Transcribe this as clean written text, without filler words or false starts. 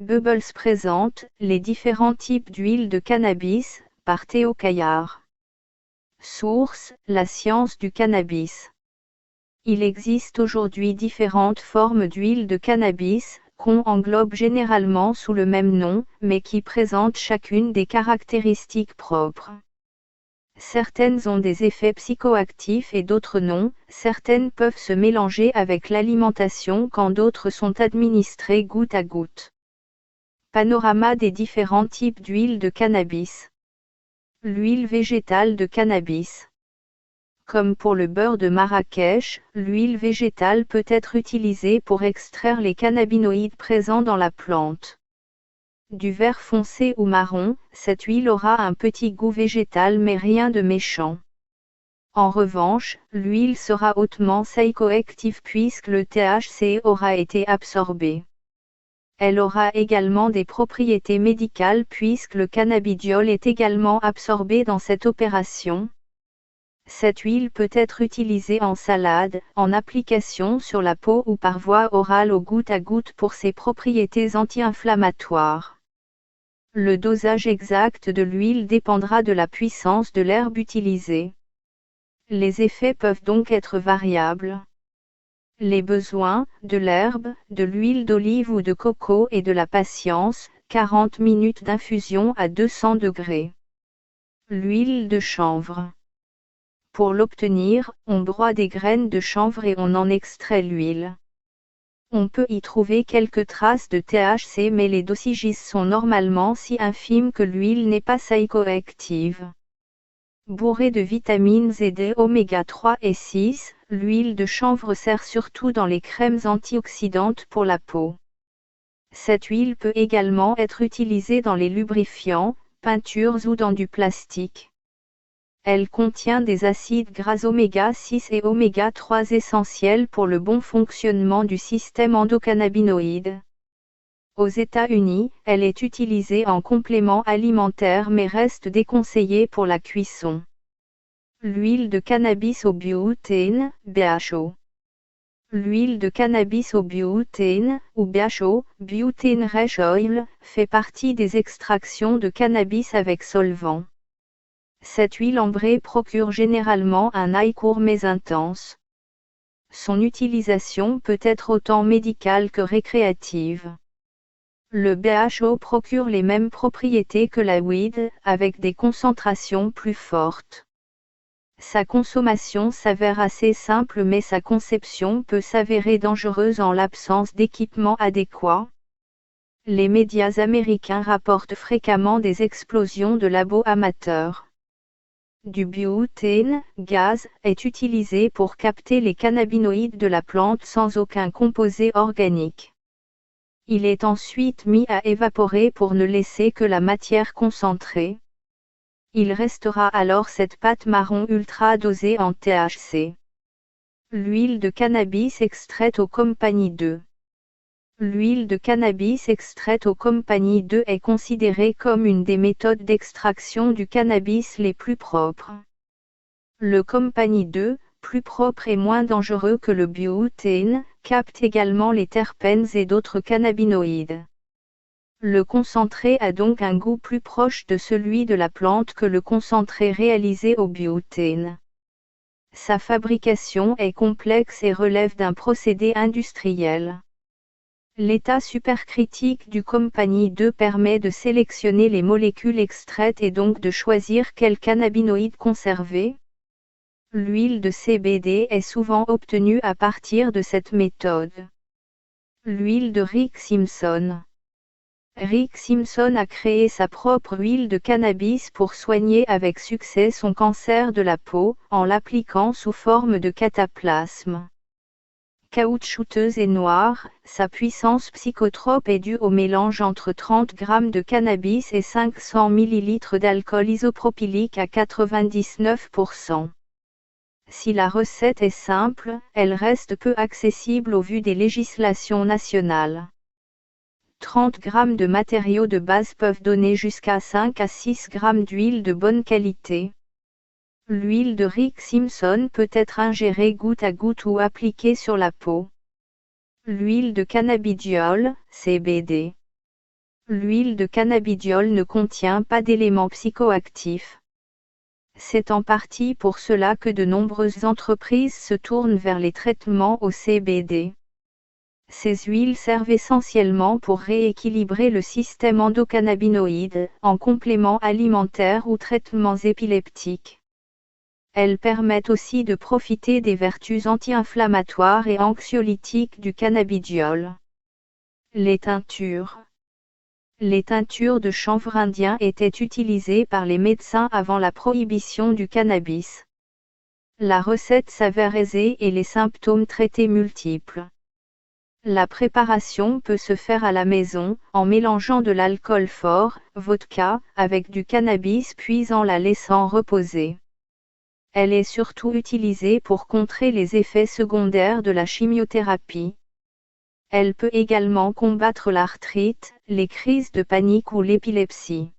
Bubbles présente les différents types d'huile de cannabis, par Théo Caillard. Source, la science du cannabis. Il existe aujourd'hui différentes formes d'huile de cannabis, qu'on englobe généralement sous le même nom, mais qui présentent chacune des caractéristiques propres. Certaines ont des effets psychoactifs et d'autres non, certaines peuvent se mélanger avec l'alimentation quand d'autres sont administrées goutte à goutte. Panorama des différents types d'huile de cannabis. L'huile végétale de cannabis. Comme pour le beurre de Marrakech, l'huile végétale peut être utilisée pour extraire les cannabinoïdes présents dans la plante. Du vert foncé ou marron, cette huile aura un petit goût végétal mais rien de méchant. En revanche, l'huile sera hautement psychoactive puisque le THC aura été absorbé. Elle aura également des propriétés médicales puisque le cannabidiol est également absorbé dans cette opération. Cette huile peut être utilisée en salade, en application sur la peau ou par voie orale au goutte à goutte pour ses propriétés anti-inflammatoires. Le dosage exact de l'huile dépendra de la puissance de l'herbe utilisée. Les effets peuvent donc être variables. Les besoins, de l'herbe, de l'huile d'olive ou de coco et de la patience, 40 minutes d'infusion à 200 degrés. L'huile de chanvre. Pour l'obtenir, on broie des graines de chanvre et on en extrait l'huile. On peut y trouver quelques traces de THC mais les dosages sont normalement si infimes que l'huile n'est pas psychoactive. Bourrée de vitamines et de oméga 3 et 6, l'huile de chanvre sert surtout dans les crèmes antioxydantes pour la peau. Cette huile peut également être utilisée dans les lubrifiants, peintures ou dans du plastique. Elle contient des acides gras oméga 6 et oméga 3 essentiels pour le bon fonctionnement du système endocannabinoïde. Aux États-Unis, elle est utilisée en complément alimentaire mais reste déconseillée pour la cuisson. L'huile de cannabis au butane, BHO. L'huile de cannabis au butane, ou BHO, butane hash oil, fait partie des extractions de cannabis avec solvant. Cette huile ambrée procure généralement un high court mais intense. Son utilisation peut être autant médicale que récréative. Le BHO procure les mêmes propriétés que la weed, avec des concentrations plus fortes. Sa consommation s'avère assez simple mais sa conception peut s'avérer dangereuse en l'absence d'équipement adéquat. Les médias américains rapportent fréquemment des explosions de labos amateurs. Du butane, gaz, est utilisé pour capter les cannabinoïdes de la plante sans aucun composé organique. Il est ensuite mis à évaporer pour ne laisser que la matière concentrée. Il restera alors cette pâte marron ultra dosée en THC. L'huile de cannabis extraite au Compagnie 2. L'huile de cannabis extraite au Compagnie 2 est considérée comme une des méthodes d'extraction du cannabis les plus propres. Le Compagnie 2, plus propre et moins dangereux que le butane, capte également les terpènes et d'autres cannabinoïdes. Le concentré a donc un goût plus proche de celui de la plante que le concentré réalisé au butane. Sa fabrication est complexe et relève d'un procédé industriel. L'état supercritique du Compagnie 2 permet de sélectionner les molécules extraites et donc de choisir quel cannabinoïde conserver. L'huile de CBD est souvent obtenue à partir de cette méthode. L'huile de Rick Simpson. Rick Simpson a créé sa propre huile de cannabis pour soigner avec succès son cancer de la peau, en l'appliquant sous forme de cataplasme. Caoutchouteuse et noire, sa puissance psychotrope est due au mélange entre 30 g de cannabis et 500 ml d'alcool isopropylique à 99%. Si la recette est simple, elle reste peu accessible au vu des législations nationales. 30 g de matériaux de base peuvent donner jusqu'à 5 à 6 g d'huile de bonne qualité. L'huile de Rick Simpson peut être ingérée goutte à goutte ou appliquée sur la peau. L'huile de cannabidiol, CBD. L'huile de cannabidiol ne contient pas d'éléments psychoactifs. C'est en partie pour cela que de nombreuses entreprises se tournent vers les traitements au CBD. Ces huiles servent essentiellement pour rééquilibrer le système endocannabinoïde, en complément alimentaire ou traitements épileptiques. Elles permettent aussi de profiter des vertus anti-inflammatoires et anxiolytiques du cannabidiol. Les teintures. Les teintures de chanvre indien étaient utilisées par les médecins avant la prohibition du cannabis. La recette s'avère aisée et les symptômes traités multiples. La préparation peut se faire à la maison, en mélangeant de l'alcool fort, vodka, avec du cannabis puis en la laissant reposer. Elle est surtout utilisée pour contrer les effets secondaires de la chimiothérapie. Elle peut également combattre l'arthrite, les crises de panique ou l'épilepsie.